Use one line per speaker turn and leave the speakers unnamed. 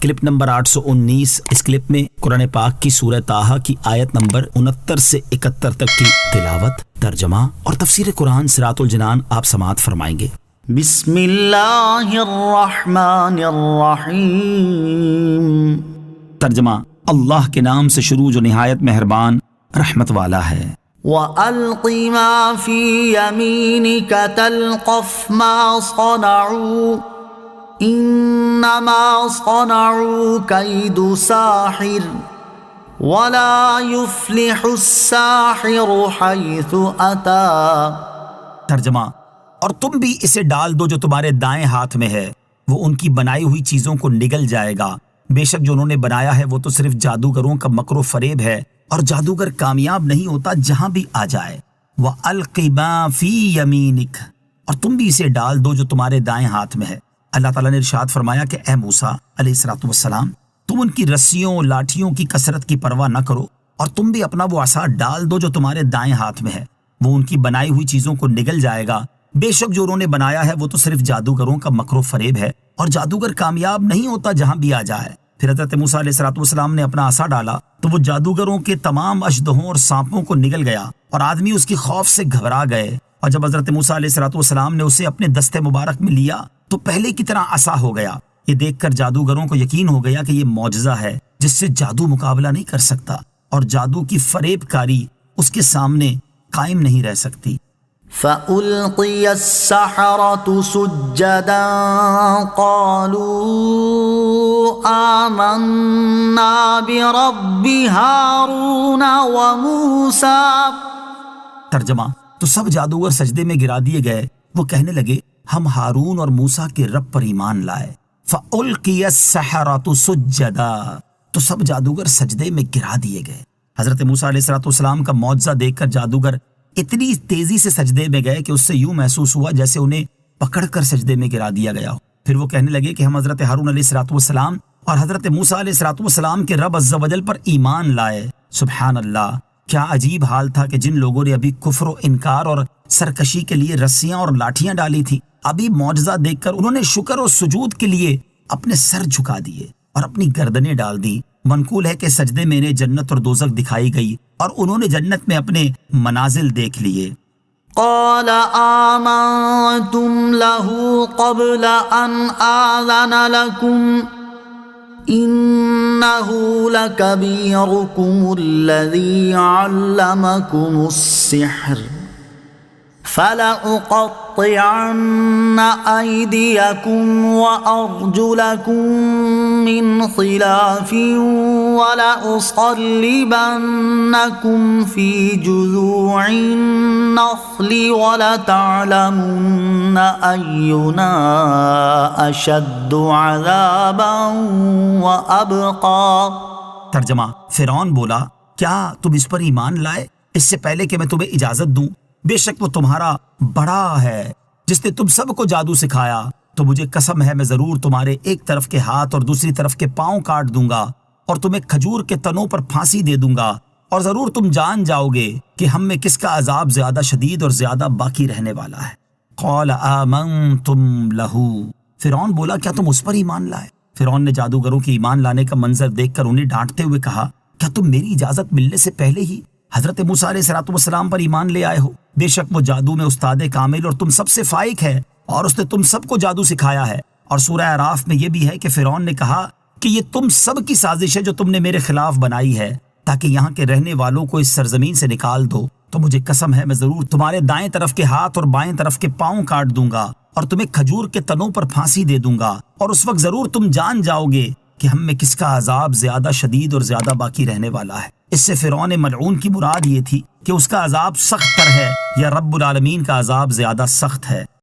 Clip number 819۔ اس clip میں قرآن پاک کی سورہ طٰہٰ کی آیت نمبر 69 سے 71 تک کی تلاوت، ترجمہ اور تفسیر قرآن صراط الجنان آپ سماعت فرمائیں گے۔
بسم اللہ الرحمن الرحیم۔
ترجمہ، اللہ کے نام سے شروع جو نہایت مہربان رحمت والا ہے۔
وَأَلْقِ مَا فِي يَمِينِكَ تَلْقَفْ مَا صَنَعُوا إِنَّمَا صَنَعُوا كَيْدُ سَاحِرٍ وَلَا يُفْلِحُ السَّاحِرُ حَيْثُ أَتَى۔
ترجمہ، اور تم بھی اسے ڈال دو جو تمہارے دائیں ہاتھ میں ہے، وہ ان کی بنائی ہوئی چیزوں کو نگل جائے گا، بے شک جو انہوں نے بنایا ہے وہ تو صرف جادوگروں کا مکر و فریب ہے، اور جادوگر کامیاب نہیں ہوتا جہاں بھی آ جائے۔ وَأَلْقِ مَا فِي يَمِينِكَ، اور تم بھی اسے ڈال دو جو تمہارے دائیں ہاتھ میں ہے۔ اللہ تعالیٰ نے ارشاد فرمایا کہ اے موسیٰ علیہ الصلوۃ والسلام، تم ان کی رسیوں لاٹھیوں کی کثرت کی پرواہ نہ کرو، اور تم بھی اپنا وہ عصا ڈال دو جو تمہارے دائیں ہاتھ میں ہے، وہ ان کی بنائی ہوئی چیزوں کو نگل جائے گا، بے شک جو انہوں نے بنایا ہے وہ تو صرف جادوگروں کا مکر و فریب ہے، اور جادوگر کامیاب نہیں ہوتا جہاں بھی آ جائے۔ پھر حضرت موسیٰ علیہ الصلوۃ والسلام نے اپنا عصا ڈالا تو وہ جادوگروں کے تمام اشدہوں اور سانپوں کو نگل گیا، اور آدمی اس کی خوف سے گھبرا گئے، اور جب حضرت موسیٰ علیہ الصلوۃ والسلام نے اسے اپنے دستے مبارک میں لیا تو پہلے کی طرح عصا ہو گیا۔ یہ دیکھ کر جادوگروں کو یقین ہو گیا کہ یہ معجزہ ہے جس سے جادو مقابلہ نہیں کر سکتا، اور جادو کی فریب کاری اس کے سامنے قائم نہیں رہ سکتی۔
فَأُلْقِيَ السَّحَرَةُ سُجَّدًا قَالُوا آمَنَّا بِرَبِّ هَارُونَ وَمُوسَىٰ۔
ترجمہ، تو سب جادوگر سجدے میں گرا دیے گئے، وہ کہنے لگے ہم ہارون اور موسیٰ کے رب پر ایمان لائے۔ فَأُلْقِيَ السَّحَرَةُ سُجَّدًا، تو سب جادوگر سجدے میں گرا دیے گئے۔ حضرت موسیٰ علیہ الصلوۃ والسلام کا معجزہ دیکھ کر جادوگر اتنی تیزی سے سجدے میں گئے کہ اس سے یوں محسوس ہوا جیسے انہیں پکڑ کر سجدے میں گرا دیا گیا ہو۔ پھر وہ کہنے لگے کہ ہم حضرت ہارون علیہ الصلوۃ والسلام اور حضرت موسیٰ علیہ الصلوۃ والسلام کے رب عز و جل پر ایمان لائے۔ سبحان اللہ، کیا عجیب حال تھا کہ جن لوگوں نے ابھی کفر و انکار اور سرکشی کے لیے رسیاں اور لاٹھیاں ڈالی تھی، ابھی معجزہ دیکھ کر انہوں نے شکر و سجود کے لیے اپنے سر جھکا دیے اور اپنی گردنیں ڈال دی۔ منقول ہے کہ سجدے میں انہیں جنت اور دوزخ دکھائی گئی اور انہوں نے جنت میں اپنے منازل دیکھ لیے۔
قال آمنتم له قبل أن آذن لكم إنه لكبيركم الذي علمكم السحر فلأقطعن أيديكم وأرجلكم من خلاف ولأصلبنكم في جذوع النخل ولتعلمن أينا أشد عذابا وأبقى۔
ترجمہ، فرعون بولا کیا تم اس پر ایمان لائے اس سے پہلے کہ میں تمہیں اجازت دوں؟ بے شک وہ تمہارا بڑا ہے جس نے تم سب کو جادو سکھایا، تو مجھے قسم ہے میں ضرور تمہارے ایک طرف کے ہاتھ اور دوسری طرف کے پاؤں کاٹ دوں گا، اور تمہیں کھجور کے تنوں پر پھانسی دے دوں گا، اور ضرور تم جان جاؤ گے کہ ہم میں کس کا عذاب زیادہ شدید اور زیادہ باقی رہنے والا ہے۔ قال آمنتم لہ، فرعون بولا کیا تم اس پر ایمان لائے؟ فرعون نے جادوگروں کے ایمان لانے کا منظر دیکھ کر انہیں ڈانٹتے ہوئے کہا کیا تم میری اجازت ملنے سے پہلے ہی حضرت موسیٰ علیہ الصلوۃ والسلام پر ایمان لے آئے ہو؟ بے شک وہ جادو میں استاد کامل اور تم سب سے فائق ہے، اور اس نے تم سب کو جادو سکھایا ہے۔ اور سورہ اعراف میں یہ بھی ہے کہ فرعون نے کہا کہ یہ تم سب کی سازش ہے جو تم نے میرے خلاف بنائی ہے تاکہ یہاں کے رہنے والوں کو اس سرزمین سے نکال دو، تو مجھے قسم ہے میں ضرور تمہارے دائیں طرف کے ہاتھ اور بائیں طرف کے پاؤں کاٹ دوں گا، اور تمہیں کھجور کے تنوں پر پھانسی دے دوں گا، اور اس وقت ضرور تم جان جاؤ گے کہ ہم میں کس کا عذاب زیادہ شدید اور زیادہ باقی رہنے والا ہے۔ اس سے فرعون ملعون کی مراد یہ تھی کہ اس کا عذاب سخت تر ہے یا رب العالمین کا عذاب زیادہ سخت ہے۔